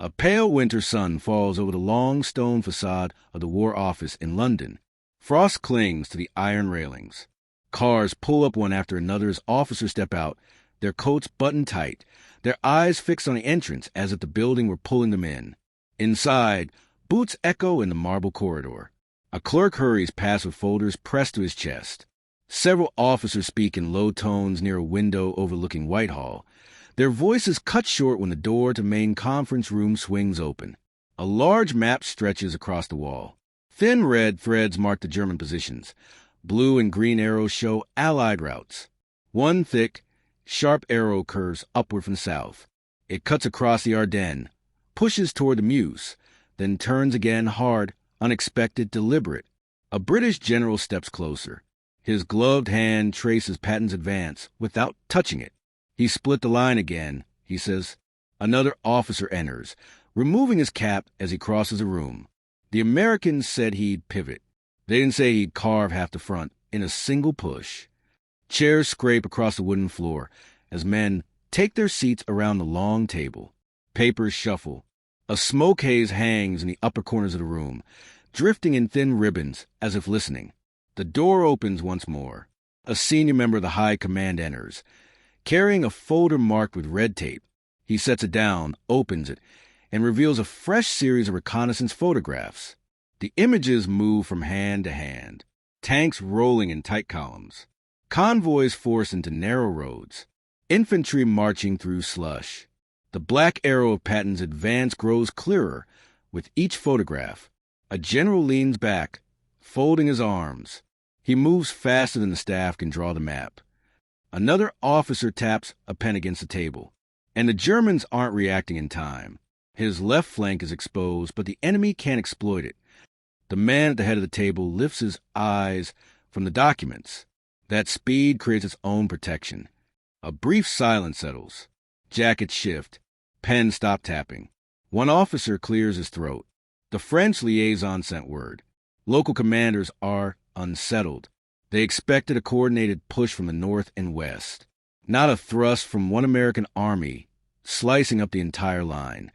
A pale winter sun falls over the long stone facade of the War Office in London. Frost clings to the iron railings. Cars pull up one after another as officers step out, their coats buttoned tight, their eyes fixed on the entrance as if the building were pulling them in. Inside, boots echo in the marble corridor. A clerk hurries past with folders pressed to his chest. Several officers speak in low tones near a window overlooking Whitehall. Their voices cut short when the door to main conference room swings open. A large map stretches across the wall. Thin red threads mark the German positions. Blue and green arrows show Allied routes. One thick, sharp arrow curves upward from the south. It cuts across the Ardennes, pushes toward the Meuse, then turns again hard, unexpected, deliberate. A British general steps closer. His gloved hand traces Patton's advance without touching it. He split the line again, he says. Another officer enters, removing his cap as he crosses the room. The Americans said he'd pivot. They didn't say he'd carve half the front in a single push. Chairs scrape across the wooden floor as men take their seats around the long table. Papers shuffle. A smoke haze hangs in the upper corners of the room, drifting in thin ribbons as if listening. The door opens once more. A senior member of the High Command enters, carrying a folder marked with red tape. He sets it down, opens it, and reveals a fresh series of reconnaissance photographs. The images move from hand to hand, tanks rolling in tight columns, convoys forced into narrow roads, infantry marching through slush. The black arrow of Patton's advance grows clearer with each photograph. A general leans back, folding his arms. He moves faster than the staff can draw the map. Another officer taps a pen against the table, and the Germans aren't reacting in time. His left flank is exposed, but the enemy can't exploit it. The man at the head of the table lifts his eyes from the documents. That speed creates its own protection. A brief silence settles. Jackets shift. Pens stop tapping. One officer clears his throat. The French liaison sent word. Local commanders are unsettled. They expected a coordinated push from the north and west, not a thrust from one American army slicing up the entire line.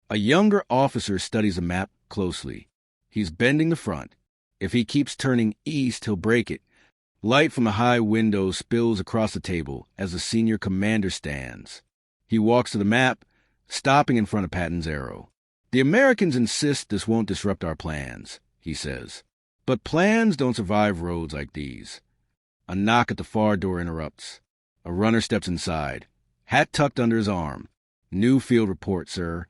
A younger officer studies the map closely. He's bending the front. If he keeps turning east, he'll break it. Light from the high window spills across the table as the senior commander stands. He walks to the map, stopping in front of Patton's arrow. The Americans insist this won't disrupt our plans, he says. But plans don't survive roads like these. A knock at the far door interrupts. A runner steps inside, hat tucked under his arm. New field report, sir.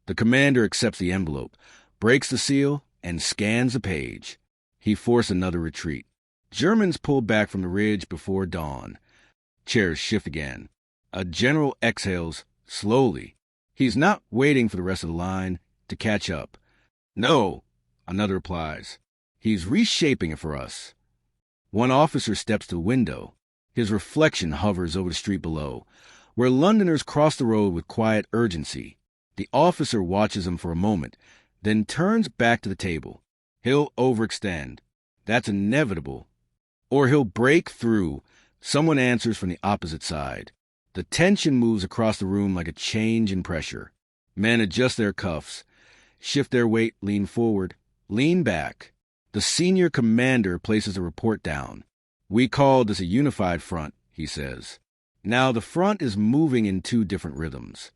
The commander accepts the envelope, breaks the seal, and scans the page. He forced another retreat. Germans pull back from the ridge before dawn. Chairs shift again. A general exhales slowly. He's not waiting for the rest of the line to catch up. No, another replies. He's reshaping it for us. One officer steps to the window. His reflection hovers over the street below, where Londoners cross the road with quiet urgency. The officer watches him for a moment, then turns back to the table. He'll overextend. That's inevitable. Or he'll break through. Someone answers from the opposite side. The tension moves across the room like a change in pressure. Men adjust their cuffs, shift their weight, lean forward, lean back. The senior commander places a report down. We called this a unified front, he says. Now the front is moving in two different rhythms.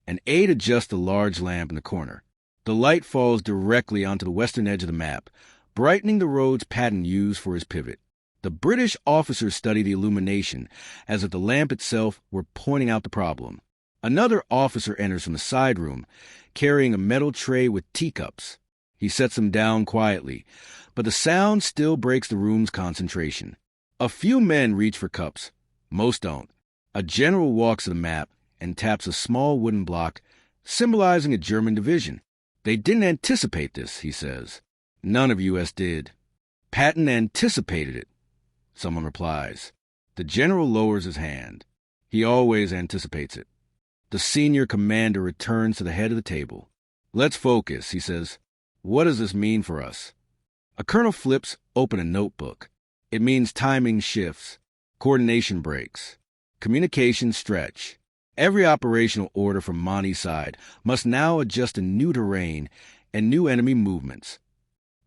An aide adjusts the large lamp in the corner. The light falls directly onto the western edge of the map, brightening the roads Patton used for his pivot. The British officers study the illumination as if the lamp itself were pointing out the problem. Another officer enters from the side room, carrying a metal tray with teacups. He sets them down quietly, but the sound still breaks the room's concentration. A few men reach for cups. Most don't. A general walks to the map and taps a small wooden block, symbolizing a German division. They didn't anticipate this, he says. None of U.S. did. Patton anticipated it, someone replies. The general lowers his hand. He always anticipates it. The senior commander returns to the head of the table. Let's focus, he says. What does this mean for us? A colonel flips open a notebook. It means timing shifts, coordination breaks, communications stretch. Every operational order from Monty's side must now adjust to new terrain and new enemy movements.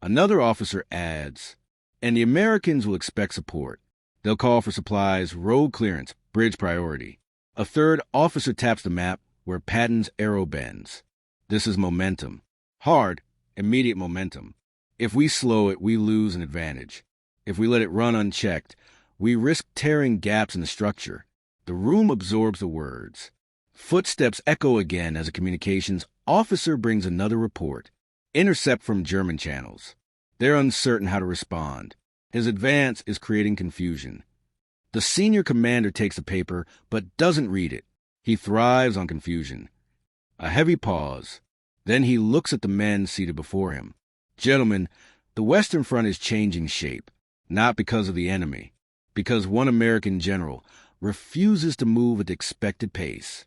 Another officer adds, and the Americans will expect support. They'll call for supplies, road clearance, bridge priority. A third officer taps the map where Patton's arrow bends. This is momentum. Hard, immediate momentum. If we slow it, we lose an advantage. If we let it run unchecked, we risk tearing gaps in the structure. The room absorbs the words. Footsteps echo again as a communications officer brings another report. Intercept from German channels. They're uncertain how to respond. His advance is creating confusion. The senior commander takes the paper but doesn't read it. He thrives on confusion. A heavy pause. Then he looks at the men seated before him. Gentlemen, the Western Front is changing shape, not because of the enemy, because one American general refuses to move at the expected pace.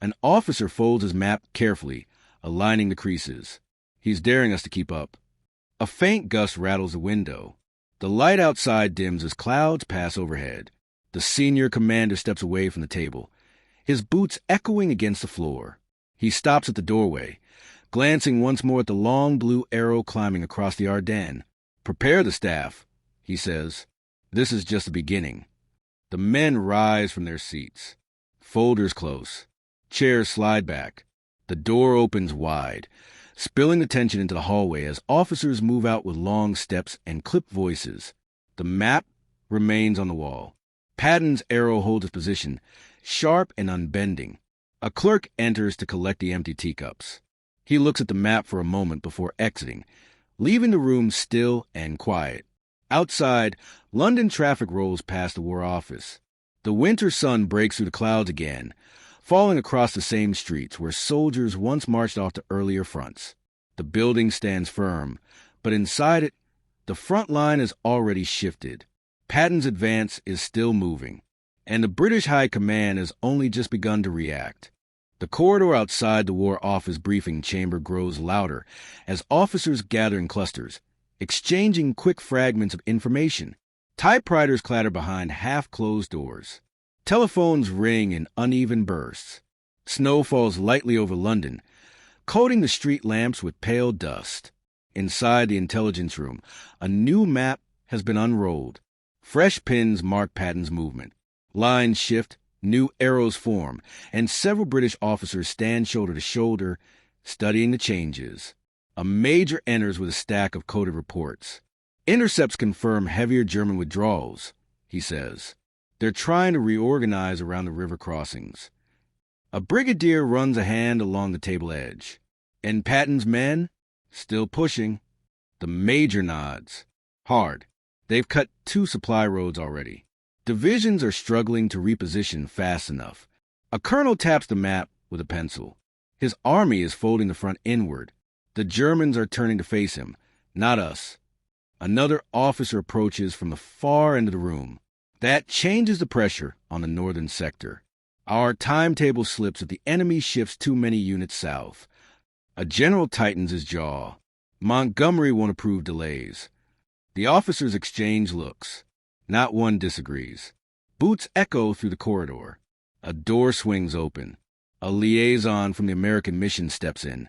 An officer folds his map carefully, aligning the creases. He's daring us to keep up. A faint gust rattles the window. The light outside dims as clouds pass overhead. The senior commander steps away from the table, his boots echoing against the floor. He stops at the doorway, glancing once more at the long blue arrow climbing across the Ardennes. Prepare the staff, he says. This is just the beginning. The men rise from their seats. Folders close. Chairs slide back. The door opens wide, spilling the tension into the hallway as officers move out with long steps and clipped voices. The map remains on the wall. Patton's arrow holds its position, sharp and unbending. A clerk enters to collect the empty teacups. He looks at the map for a moment before exiting, leaving the room still and quiet. Outside, London traffic rolls past the War Office. The winter sun breaks through the clouds again, falling across the same streets where soldiers once marched off to earlier fronts. The building stands firm, but inside it, the front line has already shifted. Patton's advance is still moving, and the British High Command has only just begun to react. The corridor outside the War Office briefing chamber grows louder as officers gather in clusters, exchanging quick fragments of information. Typewriters clatter behind half-closed doors. Telephones ring in uneven bursts. Snow falls lightly over London, coating the street lamps with pale dust. Inside the intelligence room, a new map has been unrolled. Fresh pins mark Patton's movement. Lines shift, new arrows form, and several British officers stand shoulder to shoulder, studying the changes. A major enters with a stack of coded reports. Intercepts confirm heavier German withdrawals, he says. They're trying to reorganize around the river crossings. A brigadier runs a hand along the table edge. And Patton's men? Still pushing. The major nods. Hard. They've cut 2 supply roads already. Divisions are struggling to reposition fast enough. A colonel taps the map with a pencil. His army is folding the front inward. The Germans are turning to face him, not us. Another officer approaches from the far end of the room. That changes the pressure on the northern sector. Our timetable slips if the enemy shifts too many units south. A general tightens his jaw. Montgomery won't approve delays. The officers exchange looks. Not one disagrees. Boots echo through the corridor. A door swings open. A liaison from the American mission steps in,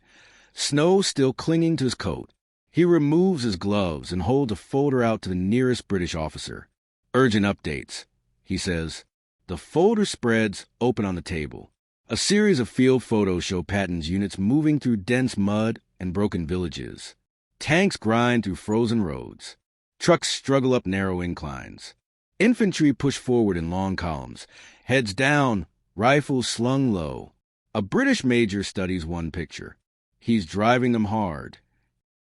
snow still clinging to his coat. He removes his gloves and holds a folder out to the nearest British officer. Urgent updates, he says. The folder spreads open on the table. A series of field photos show Patton's units moving through dense mud and broken villages. Tanks grind through frozen roads. Trucks struggle up narrow inclines. Infantry push forward in long columns, heads down, rifles slung low. A British major studies one picture. He's driving them hard.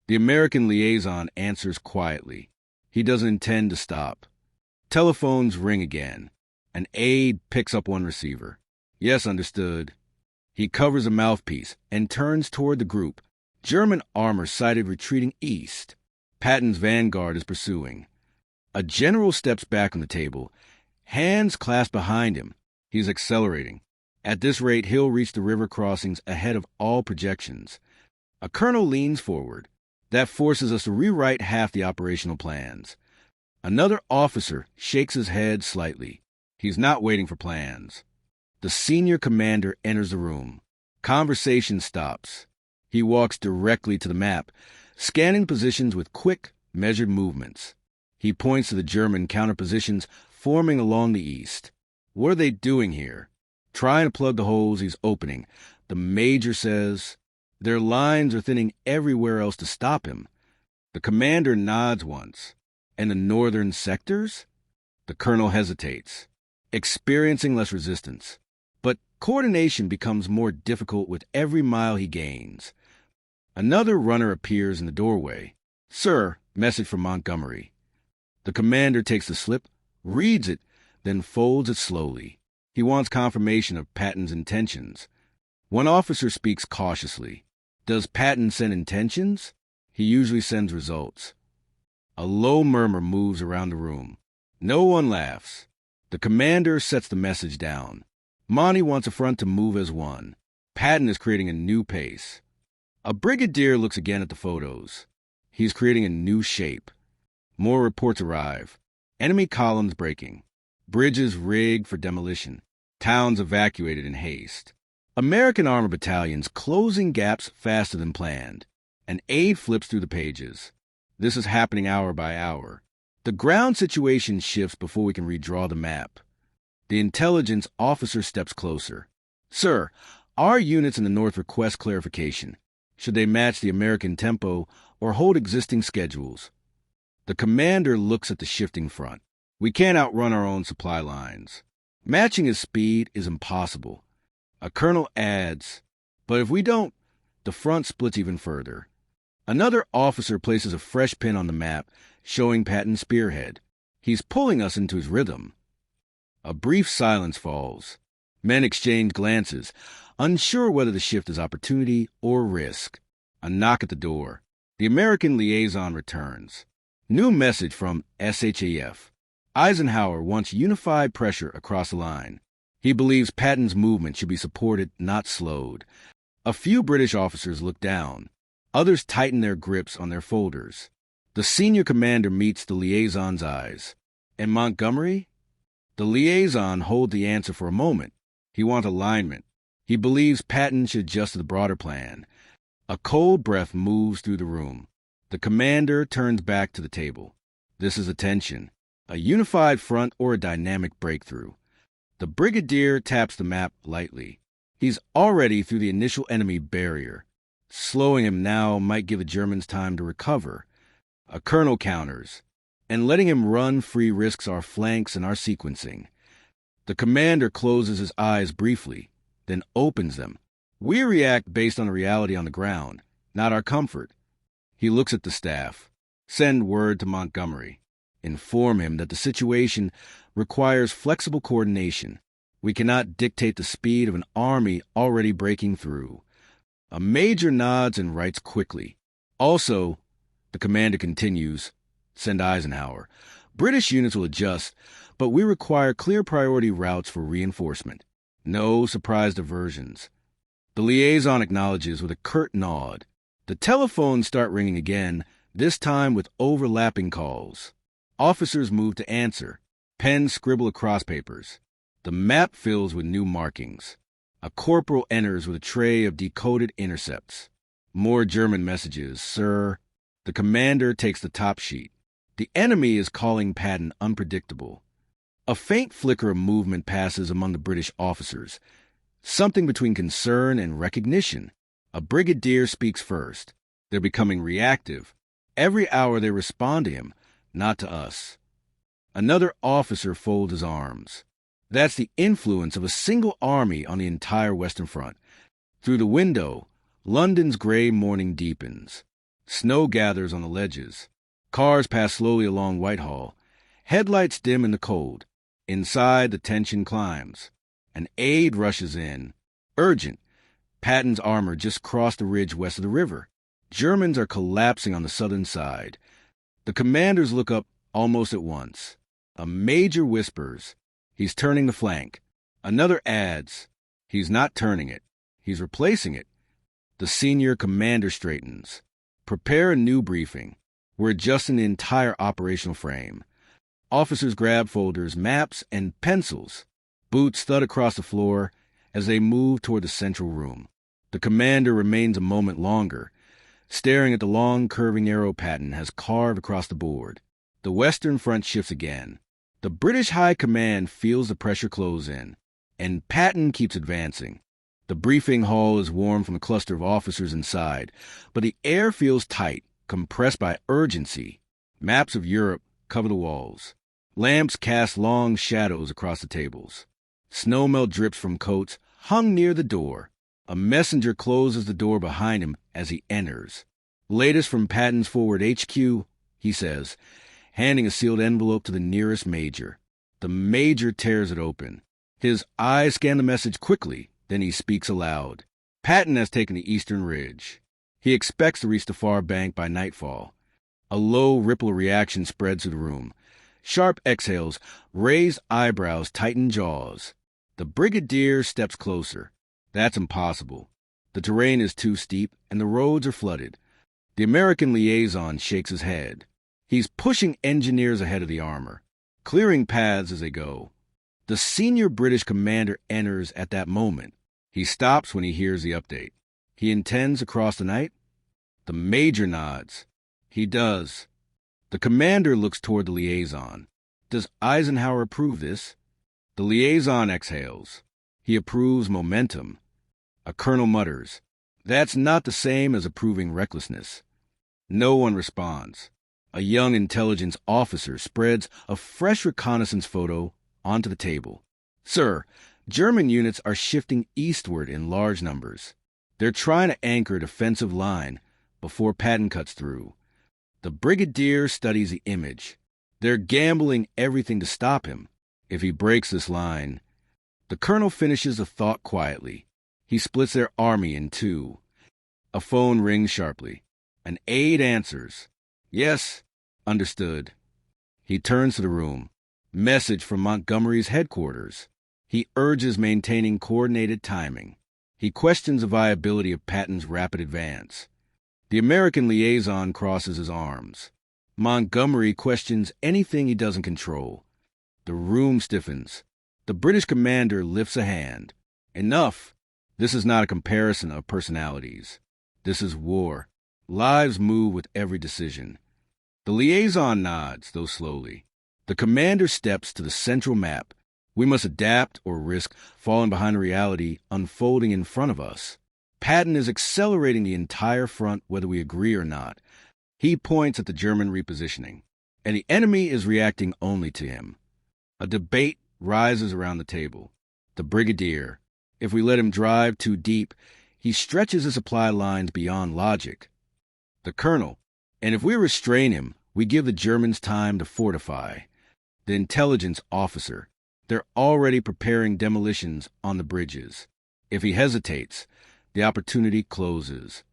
The American liaison answers quietly. He doesn't intend to stop. Telephones ring again. An aide picks up one receiver. Yes, understood. He covers a mouthpiece and turns toward the group. German armor sighted retreating east. Patton's vanguard is pursuing. A general steps back on the table, hands clasped behind him. He's accelerating. At this rate, he'll reach the river crossings ahead of all projections. A colonel leans forward. That forces us to rewrite half the operational plans. Another officer shakes his head slightly. He's not waiting for plans. The senior commander enters the room. Conversation stops. He walks directly to the map, scanning positions with quick, measured movements. He points to the German counterpositions forming along the east. What are they doing here? Trying to plug the holes he's opening. The major says, their lines are thinning everywhere else to stop him. The commander nods once. And the northern sectors? The colonel hesitates, experiencing less resistance. But coordination becomes more difficult with every mile he gains. Another runner appears in the doorway. Sir, message from Montgomery. The commander takes the slip, reads it, then folds it slowly. He wants confirmation of Patton's intentions. One officer speaks cautiously. Does Patton send intentions? He usually sends results. A low murmur moves around the room. No one laughs. The commander sets the message down. Monty wants the front to move as one. Patton is creating a new pace. A brigadier looks again at the photos. He's creating a new shape. More reports arrive. Enemy columns breaking. Bridges rigged for demolition. Towns evacuated in haste. American armor battalions closing gaps faster than planned. An aide flips through the pages. This is happening hour by hour. The ground situation shifts before we can redraw the map. The intelligence officer steps closer. Sir, our units in the north request clarification. Should they match the American tempo or hold existing schedules? The commander looks at the shifting front. We can't outrun our own supply lines. Matching his speed is impossible. A colonel adds, but if we don't, the front splits even further. Another officer places a fresh pin on the map, showing Patton's spearhead. He's pulling us into his rhythm. A brief silence falls. Men exchange glances, unsure whether the shift is opportunity or risk. A knock at the door. The American liaison returns. New message from SHAF. Eisenhower wants unified pressure across the line. He believes Patton's movement should be supported, not slowed. A few British officers look down. Others tighten their grips on their folders. The senior commander meets the liaison's eyes. And Montgomery? The liaison holds the answer for a moment. He wants alignment. He believes Patton should adjust to the broader plan. A cold breath moves through the room. The commander turns back to the table. This is attention. A unified front or a dynamic breakthrough. The brigadier taps the map lightly. He's already through the initial enemy barrier. Slowing him now might give the Germans time to recover. A colonel counters. And letting him run free risks our flanks and our sequencing. The commander closes his eyes briefly, then opens them. We react based on the reality on the ground, not our comfort. He looks at the staff. Send word to Montgomery. Inform him that the situation requires flexible coordination. We cannot dictate the speed of an army already breaking through. A major nods and writes quickly. Also, the commander continues, send Eisenhower. British units will adjust, but we require clear priority routes for reinforcement. No surprise diversions. The liaison acknowledges with a curt nod. The telephones start ringing again, this time with overlapping calls. Officers move to answer. Pens scribble across papers. The map fills with new markings. A corporal enters with a tray of decoded intercepts. More German messages, sir. The commander takes the top sheet. The enemy is calling Patton unpredictable. A faint flicker of movement passes among the British officers. Something between concern and recognition. A brigadier speaks first. They're becoming reactive. Every hour they respond to him, not to us. Another officer folds his arms. That's the influence of a single army on the entire Western Front. Through the window, London's gray morning deepens. Snow gathers on the ledges. Cars pass slowly along Whitehall. Headlights dim in the cold. Inside, the tension climbs. An aide rushes in. Urgent. Patton's armor just crossed the ridge west of the river. Germans are collapsing on the southern side. The commanders look up almost at once. A major whispers, he's turning the flank. Another adds, he's not turning it. He's replacing it. The senior commander straightens. Prepare a new briefing. We're adjusting the entire operational frame. Officers grab folders, maps, and pencils. boots thud across the floor as they move toward the central room. The commander remains a moment longer, staring at the long, curving arrow Patton has carved across the board. The Western Front shifts again. The British High Command feels the pressure close in, and Patton keeps advancing. The briefing hall is warm from the cluster of officers inside, but the air feels tight, compressed by urgency. Maps of Europe cover the walls. Lamps cast long shadows across the tables. Snowmelt drips from coats hung near the door. A messenger closes the door behind him as he enters. Latest from Patton's forward HQ, he says, handing a sealed envelope to the nearest major. The major tears it open. His eyes scan the message quickly, then he speaks aloud. Patton has taken the Eastern Ridge. He expects to reach the far bank by nightfall. A low ripple of reaction spreads through the room. Sharp exhales, raised eyebrows, tightened jaws. The brigadier steps closer. That's impossible. The terrain is too steep, and the roads are flooded. The American liaison shakes his head. He's pushing engineers ahead of the armor, clearing paths as they go. The senior British commander enters at that moment. He stops when he hears the update. He intends to cross the night? The major nods. He does. The commander looks toward the liaison. Does Eisenhower approve this? The liaison exhales. He approves momentum. A colonel mutters, "That's not the same as approving recklessness." No one responds. A young intelligence officer spreads a fresh reconnaissance photo onto the table. "Sir, German units are shifting eastward in large numbers. They're trying to anchor a defensive line before Patton cuts through." The brigadier studies the image. They're gambling everything to stop him. If he breaks this line... The colonel finishes the thought quietly. He splits their army in two. A phone rings sharply. An aide answers. "Yes, understood." He turns to the room. Message from Montgomery's headquarters. He urges maintaining coordinated timing. He questions the viability of Patton's rapid advance. The American liaison crosses his arms. Montgomery questions anything he doesn't control. The room stiffens. The British commander lifts a hand. Enough. This is not a comparison of personalities. This is war. Lives move with every decision. The liaison nods, though slowly. The commander steps to the central map. We must adapt or risk falling behind a reality unfolding in front of us. Patton is accelerating the entire front whether we agree or not. He points at the German repositioning, and the enemy is reacting only to him. A debate rises around the table. The brigadier, if we let him drive too deep, he stretches his supply lines beyond logic. The colonel, and if we restrain him, we give the Germans time to fortify. The intelligence officer, they're already preparing demolitions on the bridges. If he hesitates, the opportunity closes.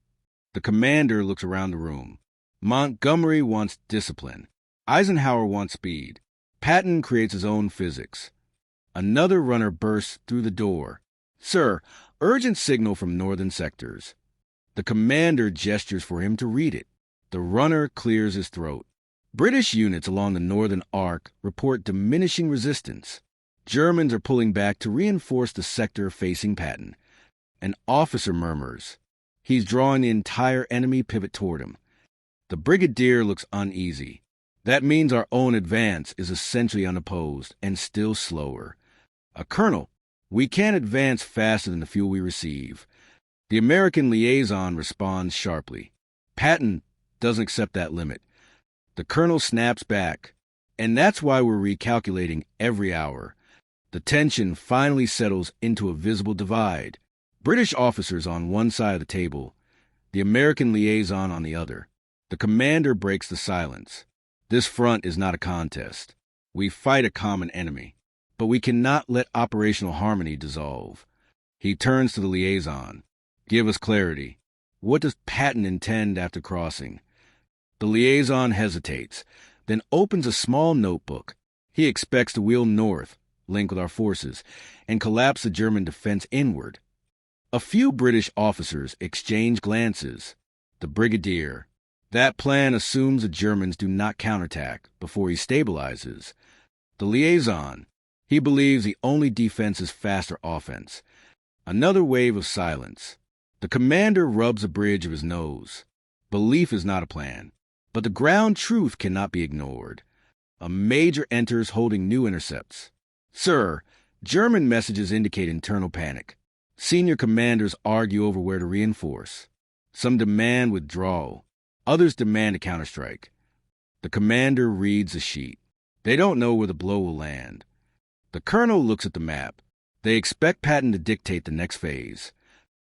The commander looks around the room. Montgomery wants discipline. Eisenhower wants speed. Patton creates his own physics. Another runner bursts through the door. "Sir, urgent signal from northern sectors." The commander gestures for him to read it. The runner clears his throat. British units along the northern arc report diminishing resistance. Germans are pulling back to reinforce the sector facing Patton. An officer murmurs. He's drawing the entire enemy pivot toward him. The brigadier looks uneasy. That means our own advance is essentially unopposed and still slower. A colonel, we can't advance faster than the fuel we receive. The American liaison responds sharply. Patton doesn't accept that limit. The colonel snaps back. And that's why we're recalculating every hour. The tension finally settles into a visible divide. British officers on one side of the table, the American liaison on the other. The commander breaks the silence. This front is not a contest. We fight a common enemy, but we cannot let operational harmony dissolve. He turns to the liaison. Give us clarity. What does Patton intend after crossing? The liaison hesitates, then opens a small notebook. He expects to wheel north, link with our forces, and collapse the German defense inward. A few British officers exchange glances. The brigadier. That plan assumes the Germans do not counterattack before he stabilizes. The liaison. He believes the only defense is faster offense. Another wave of silence. The commander rubs the bridge of his nose. Belief is not a plan, but the ground truth cannot be ignored. A major enters holding new intercepts. Sir, German messages indicate internal panic. Senior commanders argue over where to reinforce. Some demand withdrawal. Others demand a counterstrike. The commander reads the sheet. They don't know where the blow will land. The colonel looks at the map. They expect Patton to dictate the next phase.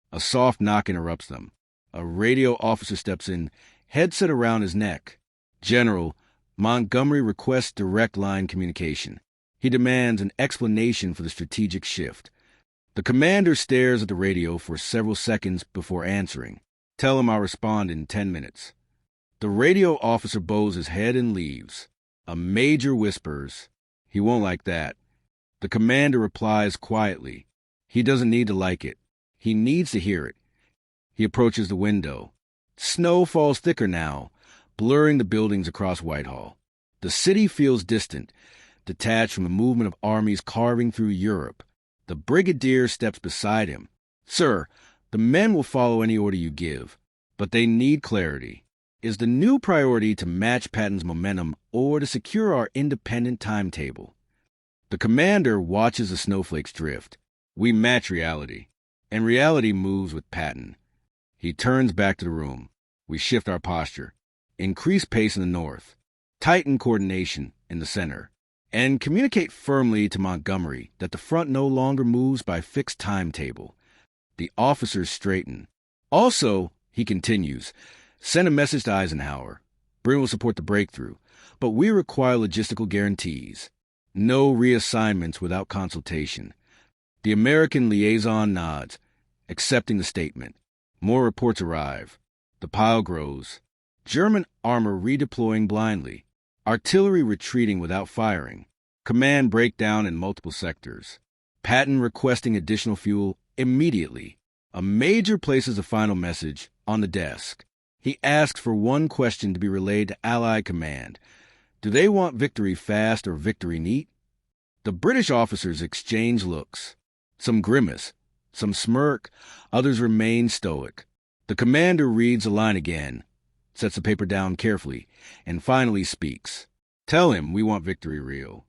A soft knock interrupts them. A radio officer steps in, headset around his neck. General, Montgomery requests direct line communication. He demands an explanation for the strategic shift. The commander stares at the radio for several seconds before answering. Tell him I'll respond in 10 minutes. The radio officer bows his head and leaves. A major whispers, "He won't like that." The commander replies quietly. He doesn't need to like it. He needs to hear it. He approaches the window. Snow falls thicker now, blurring the buildings across Whitehall. The city feels distant, detached from the movement of armies carving through Europe. The brigadier steps beside him. Sir, the men will follow any order you give, but they need clarity. Is the new priority to match Patton's momentum or to secure our independent timetable? The commander watches the snowflakes drift. We match reality, and reality moves with Patton. He turns back to the room. We shift our posture, increase pace in the north, tighten coordination in the center, and communicate firmly to Montgomery that the front no longer moves by fixed timetable. The officers straighten. Also, he continues, send a message to Eisenhower. Bryn will support the breakthrough, but we require logistical guarantees. No reassignments without consultation. The American liaison nods, accepting the statement. More reports arrive. The pile grows. German armor redeploying blindly. Artillery retreating without firing. Command breakdown in multiple sectors. Patton requesting additional fuel immediately. A major places a final message on the desk. He asks for one question to be relayed to Allied command. Do they want victory fast or victory neat? The British officers exchange looks. Some grimace, some smirk, others remain stoic. The commander reads the line again, sets the paper down carefully, and finally speaks. Tell him we want victory real.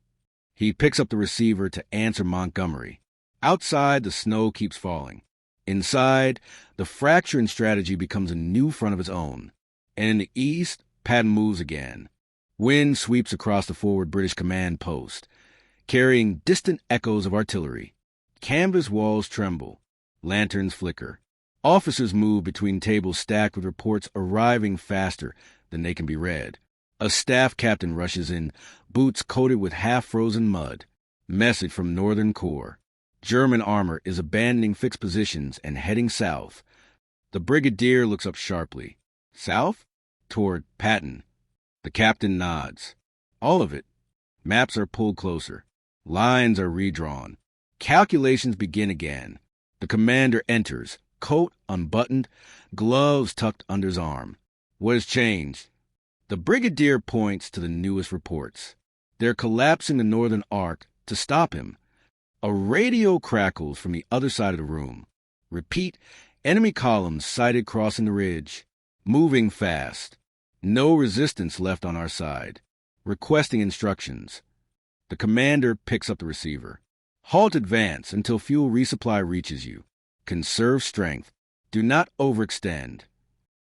He picks up the receiver to answer Montgomery. Outside, the snow keeps falling. Inside, the fracture in strategy becomes a new front of its own. And in the east, Patton moves again. Wind sweeps across the forward British command post, carrying distant echoes of artillery. Canvas walls tremble. Lanterns flicker. Officers move between tables stacked with reports arriving faster than they can be read. A staff captain rushes in, boots coated with half-frozen mud. Message from Northern Corps. German armor is abandoning fixed positions and heading south. The brigadier looks up sharply. South? Toward Patton. The captain nods. All of it. Maps are pulled closer. Lines are redrawn. Calculations begin again. The commander enters, coat unbuttoned, gloves tucked under his arm. What has changed? The brigadier points to the newest reports. They're collapsing the northern arc to stop him. A radio crackles from the other side of the room. Repeat, enemy columns sighted crossing the ridge. Moving fast. No resistance left on our side. Requesting instructions. The commander picks up the receiver. Halt advance until fuel resupply reaches you. Conserve strength. Do not overextend.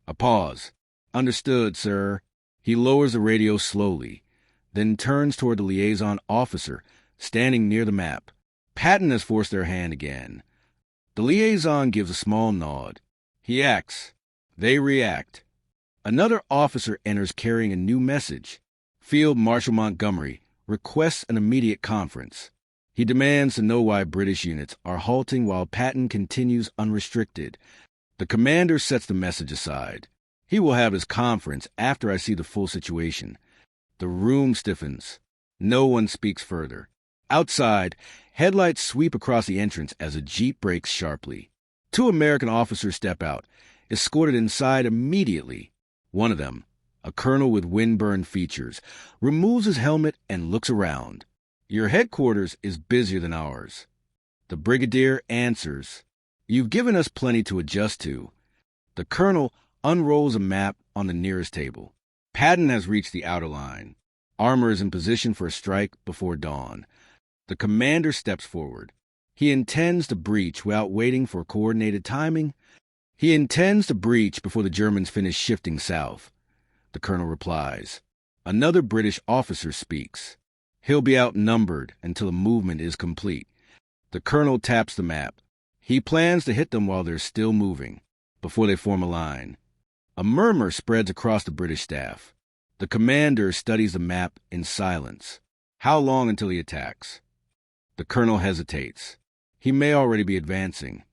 A pause. Understood, sir. He lowers the radio slowly, then turns toward the liaison officer, standing near the map. Patton has forced their hand again. The liaison gives a small nod. He acts. They react. Another officer enters carrying a new message. Field Marshal Montgomery requests an immediate conference. He demands to know why British units are halting while Patton continues unrestricted. The commander sets the message aside. He will have his conference after I see the full situation. The room stiffens. No one speaks further. Outside, headlights sweep across the entrance as a jeep brakes sharply. 2 American officers step out, escorted inside immediately. One of them, a colonel with windburned features, removes his helmet and looks around. Your headquarters is busier than ours. The brigadier answers, You've given us plenty to adjust to. The colonel unrolls a map on the nearest table. Patton has reached the outer line. Armor is in position for a strike before dawn. The commander steps forward. He intends to breach without waiting for coordinated timing. He intends to breach before the Germans finish shifting south. The colonel replies. Another British officer speaks. He'll be outnumbered until the movement is complete. The colonel taps the map. He plans to hit them while they're still moving, before they form a line. A murmur spreads across the British staff. The commander studies the map in silence. How long until he attacks? The colonel hesitates. He may already be advancing.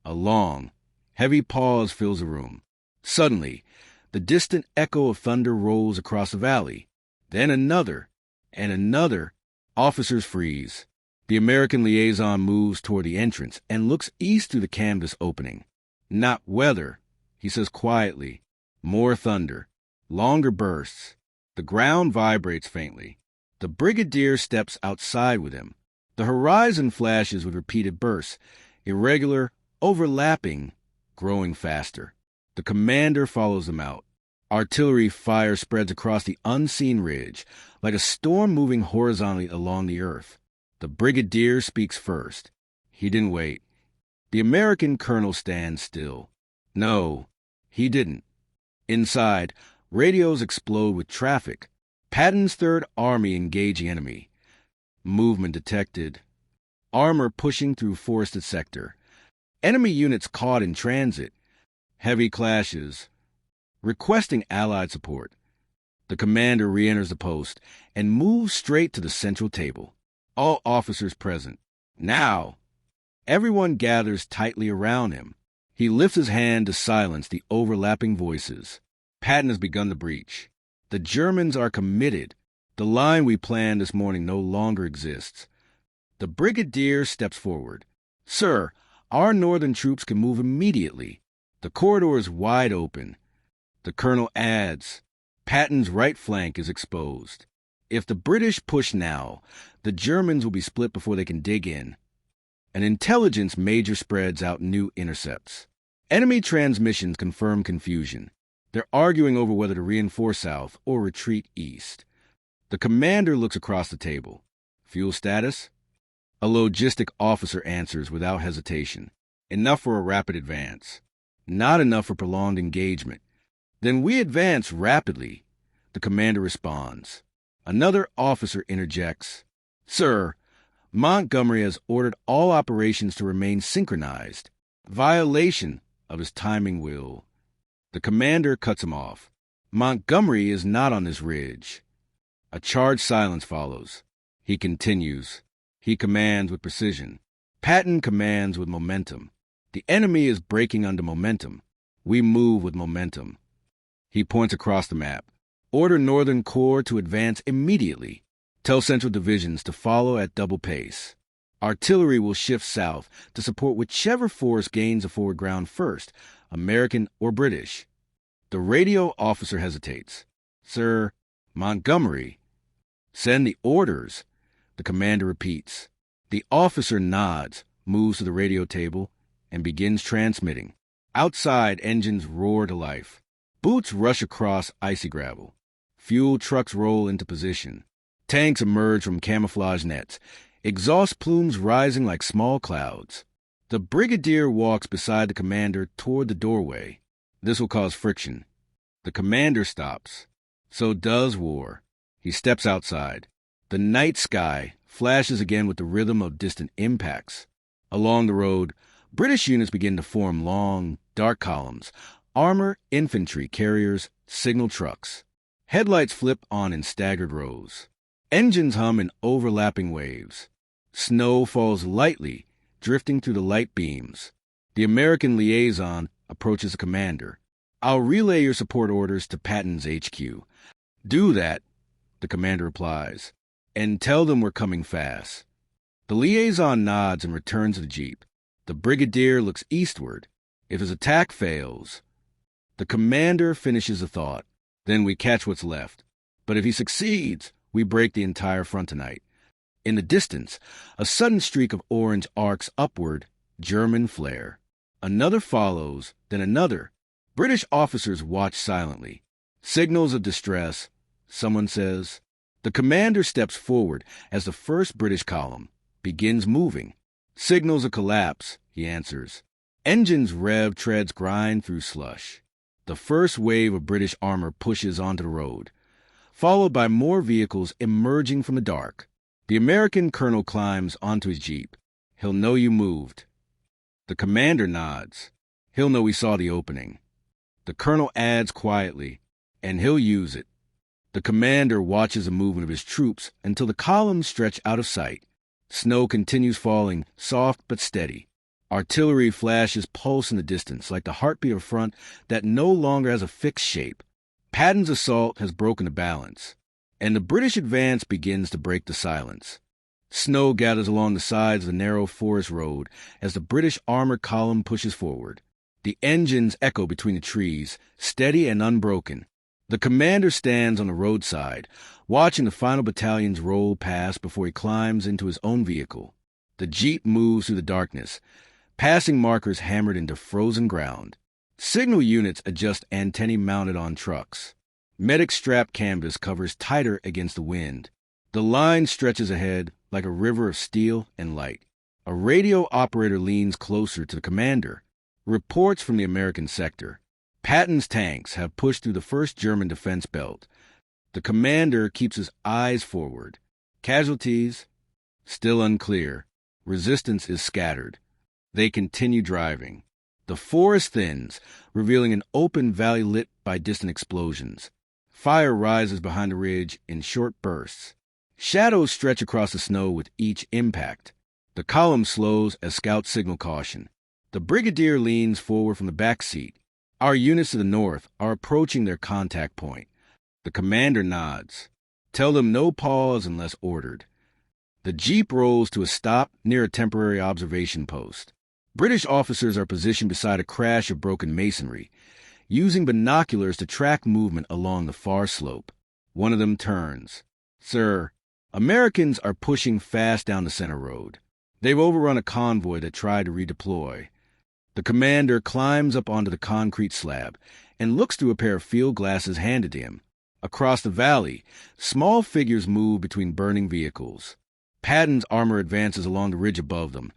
A long, heavy pause fills the room. Suddenly, the distant echo of thunder rolls across the valley. Then another, and another. Officers freeze. The American liaison moves toward the entrance and looks east through the canvas opening. Not weather, he says quietly. More thunder. Longer bursts. The ground vibrates faintly. The brigadier steps outside with him. The horizon flashes with repeated bursts, irregular, overlapping, growing faster. The commander follows them out. Artillery fire spreads across the unseen ridge, like a storm moving horizontally along the earth. The brigadier speaks first. He didn't wait. The American colonel stands still. No, he didn't. Inside, radios explode with traffic. Patton's Third Army engaging enemy. Movement detected. Armor pushing through forested sector. Enemy units caught in transit. Heavy clashes. Requesting Allied support. The commander re-enters the post and moves straight to the central table. All officers present. Now! Everyone gathers tightly around him. He lifts his hand to silence the overlapping voices. Patton has begun the breach. The Germans are committed. The line we planned this morning no longer exists. The brigadier steps forward. Sir, our northern troops can move immediately. The corridor is wide open. The colonel adds, Patton's right flank is exposed. If the British push now, the Germans will be split before they can dig in. An intelligence major spreads out new intercepts. Enemy transmissions confirm confusion. They're arguing over whether to reinforce south or retreat east. The commander looks across the table. Fuel status? A logistic officer answers without hesitation. Enough for a rapid advance. Not enough for prolonged engagement. Then we advance rapidly. The commander responds. Another officer interjects. Sir, Montgomery has ordered all operations to remain synchronized. Violation of his timing will. The commander cuts him off. Montgomery is not on this ridge. A charged silence follows. He continues. He commands with precision. Patton commands with momentum. The enemy is breaking under momentum. We move with momentum. He points across the map. Order Northern Corps to advance immediately. Tell Central Divisions to follow at double pace. Artillery will shift south to support whichever force gains the forward ground first, American or British. The radio officer hesitates. Sir, Montgomery. Send the orders. The commander repeats. The officer nods, moves to the radio table, and begins transmitting. Outside, engines roar to life. Boots rush across icy gravel. Fuel trucks roll into position. Tanks emerge from camouflage nets, exhaust plumes rising like small clouds. The brigadier walks beside the commander toward the doorway. This will cause friction. The commander stops. So does war. He steps outside. The night sky flashes again with the rhythm of distant impacts. Along the road, British units begin to form long, dark columns. Armor, infantry, carriers, signal trucks. Headlights flip on in staggered rows. Engines hum in overlapping waves. Snow falls lightly, drifting through the light beams. The American liaison approaches the commander. I'll relay your support orders to Patton's HQ. Do that, the commander replies, and tell them we're coming fast. The liaison nods and returns to the jeep. The brigadier looks eastward. If his attack fails, the commander finishes the thought. Then we catch what's left. But if he succeeds, we break the entire front tonight. In the distance, a sudden streak of orange arcs upward, German flare. Another follows, then another. British officers watch silently. Signals of distress, someone says. The commander steps forward as the first British column begins moving. Signals of collapse, he answers. Engines rev, treads grind through slush. The first wave of British armor pushes onto the road, followed by more vehicles emerging from the dark. The American colonel climbs onto his jeep. He'll know you moved. The commander nods. He'll know we saw the opening. The colonel adds quietly, and he'll use it. The commander watches the movement of his troops until the columns stretch out of sight. Snow continues falling, soft but steady. Artillery flashes pulse in the distance like the heartbeat of a front that no longer has a fixed shape. Patton's assault has broken the balance, and the British advance begins to break the silence. Snow gathers along the sides of the narrow forest road as the British armored column pushes forward. The engines echo between the trees, steady and unbroken. The commander stands on the roadside, watching the final battalions roll past before he climbs into his own vehicle. The jeep moves through the darkness, passing markers hammered into frozen ground. Signal units adjust antennae mounted on trucks. Medic strap canvas covers tighter against the wind. The line stretches ahead like a river of steel and light. A radio operator leans closer to the commander. Reports from the American sector. Patton's tanks have pushed through the first German defense belt. The commander keeps his eyes forward. Casualties? Still unclear. Resistance is scattered. They continue driving. The forest thins, revealing an open valley lit by distant explosions. Fire rises behind the ridge in short bursts. Shadows stretch across the snow with each impact. The column slows as scouts signal caution. The brigadier leans forward from the back seat. Our units to the north are approaching their contact point. The commander nods. Tell them no pause unless ordered. The jeep rolls to a stop near a temporary observation post. British officers are positioned beside a crash of broken masonry, using binoculars to track movement along the far slope. One of them turns. Sir, Americans are pushing fast down the center road. They've overrun a convoy that tried to redeploy. The commander climbs up onto the concrete slab and looks through a pair of field glasses handed to him. Across the valley, small figures move between burning vehicles. Patton's armor advances along the ridge above them,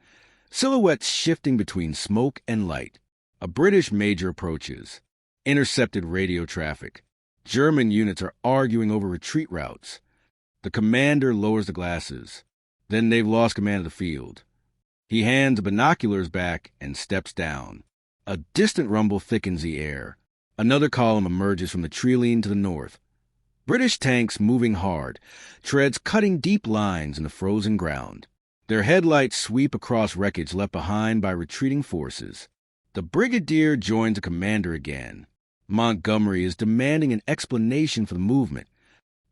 silhouettes shifting between smoke and light. A British major approaches. Intercepted radio traffic. German units are arguing over retreat routes. The commander lowers the glasses. Then they've lost command of the field. He hands the binoculars back and steps down. A distant rumble thickens the air. Another column emerges from the tree line to the north. British tanks moving hard, treads cutting deep lines in the frozen ground. Their headlights sweep across wreckage left behind by retreating forces. The brigadier joins the commander again. Montgomery is demanding an explanation for the movement.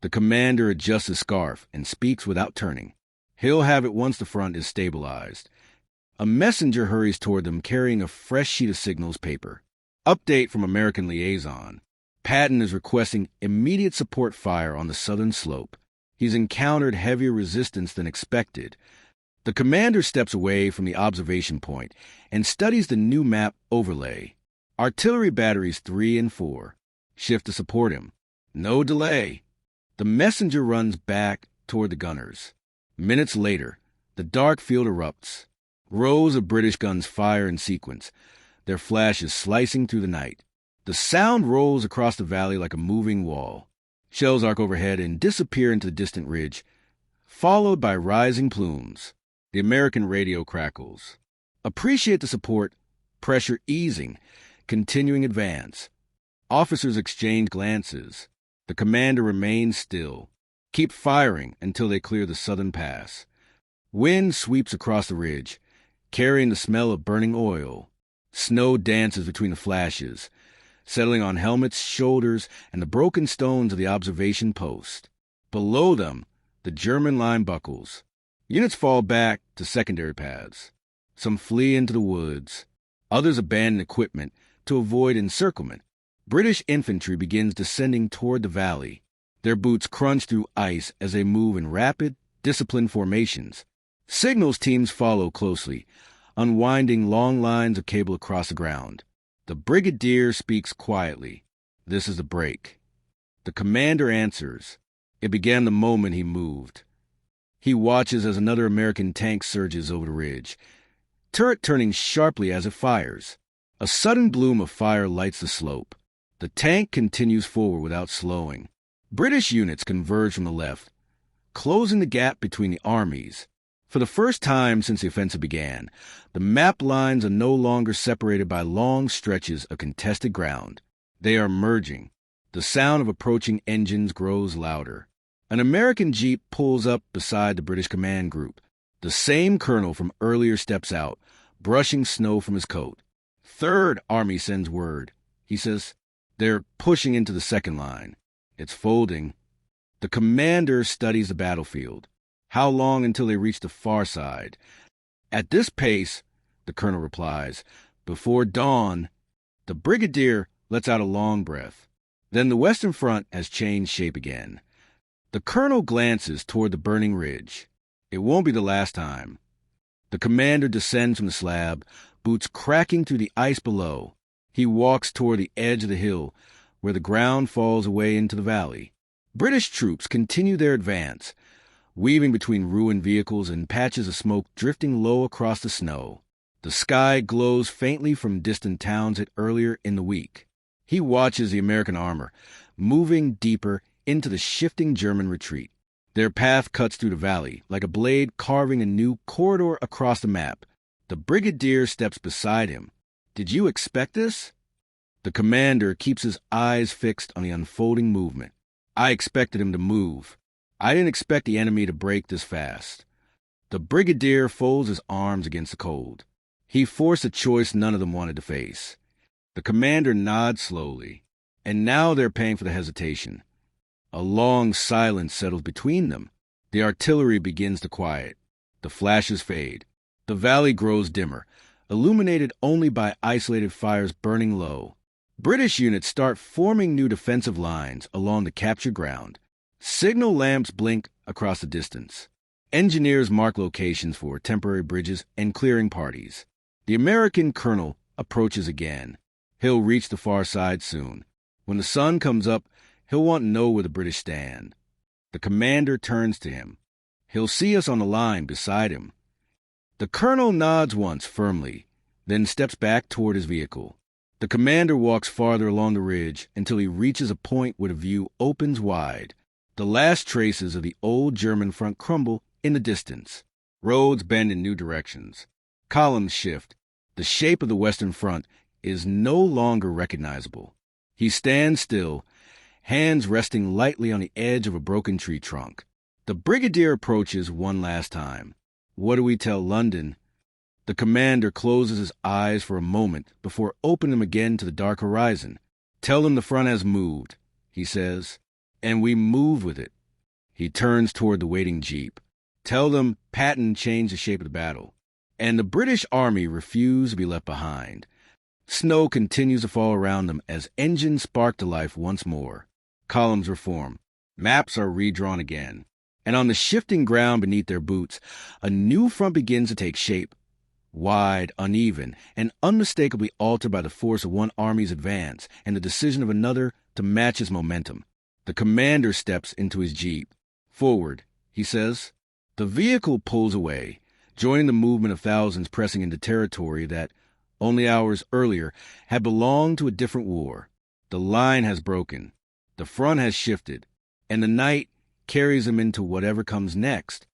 The commander adjusts his scarf and speaks without turning. He'll have it once the front is stabilized. A messenger hurries toward them carrying a fresh sheet of signals paper. Update from American liaison. Patton is requesting immediate support fire on the southern slope. He's encountered heavier resistance than expected. The commander steps away from the observation point and studies the new map overlay. Artillery batteries 3 and 4. Shift to support him. No delay. The messenger runs back toward the gunners. Minutes later, the dark field erupts. Rows of British guns fire in sequence, their flashes slicing through the night. The sound rolls across the valley like a moving wall. Shells arc overhead and disappear into the distant ridge, followed by rising plumes. The American radio crackles. Appreciate the support, pressure easing, continuing advance. Officers exchange glances. The commander remains still. Keep firing until they clear the southern pass. Wind sweeps across the ridge, carrying the smell of burning oil. Snow dances between the flashes, settling on helmets, shoulders, and the broken stones of the observation post. Below them, the German line buckles. Units fall back to secondary paths. Some flee into the woods. Others abandon equipment to avoid encirclement. British infantry begins descending toward the valley. Their boots crunch through ice as they move in rapid, disciplined formations. Signals teams follow closely, unwinding long lines of cable across the ground. The brigadier speaks quietly. This is the break. The commander answers. It began the moment he moved. He watches as another American tank surges over the ridge, turret turning sharply as it fires. A sudden bloom of fire lights the slope. The tank continues forward without slowing. British units converge from the left, closing the gap between the armies. For the first time since the offensive began, the map lines are no longer separated by long stretches of contested ground. They are merging. The sound of approaching engines grows louder. An American jeep pulls up beside the British command group. The same colonel from earlier steps out, brushing snow from his coat. Third Army sends word. He says, they're pushing into the second line. It's folding. The commander studies the battlefield. How long until they reach the far side? At this pace, the colonel replies, before dawn. The brigadier lets out a long breath. Then the Western Front has changed shape again. The colonel glances toward the burning ridge. It won't be the last time. The commander descends from the slab, boots cracking through the ice below. He walks toward the edge of the hill, where the ground falls away into the valley. British troops continue their advance, weaving between ruined vehicles and patches of smoke drifting low across the snow. The sky glows faintly from distant towns hit earlier in the week. He watches the American armor, moving deeper into the shifting German retreat. Their path cuts through the valley, like a blade carving a new corridor across the map. The brigadier steps beside him. Did you expect this? The commander keeps his eyes fixed on the unfolding movement. I expected him to move. I didn't expect the enemy to break this fast. The brigadier folds his arms against the cold. He forced a choice none of them wanted to face. The commander nods slowly, and now they're paying for the hesitation. A long silence settles between them. The artillery begins to quiet. The flashes fade. The valley grows dimmer, illuminated only by isolated fires burning low. British units start forming new defensive lines along the captured ground. Signal lamps blink across the distance. Engineers mark locations for temporary bridges and clearing parties. The American colonel approaches again. He'll reach the far side soon. When the sun comes up, he'll want to know where the British stand. The commander turns to him. He'll see us on the line beside him. The colonel nods once firmly, then steps back toward his vehicle. The commander walks farther along the ridge until he reaches a point where the view opens wide. The last traces of the old German front crumble in the distance. Roads bend in new directions. Columns shift. The shape of the Western Front is no longer recognizable. He stands still, hands resting lightly on the edge of a broken tree trunk. The brigadier approaches one last time. What do we tell London? The commander closes his eyes for a moment before opening them again to the dark horizon. Tell them the front has moved, he says, and we move with it. He turns toward the waiting jeep. Tell them Patton changed the shape of the battle, and the British Army refused to be left behind. Snow continues to fall around them as engines spark to life once more. Columns reform. Maps are redrawn again. And on the shifting ground beneath their boots, a new front begins to take shape. Wide, uneven, and unmistakably altered by the force of one army's advance and the decision of another to match its momentum. The commander steps into his jeep. Forward, he says. The vehicle pulls away, joining the movement of thousands pressing into territory that, only hours earlier, had belonged to a different war. The line has broken. The front has shifted, and the night carries them into whatever comes next.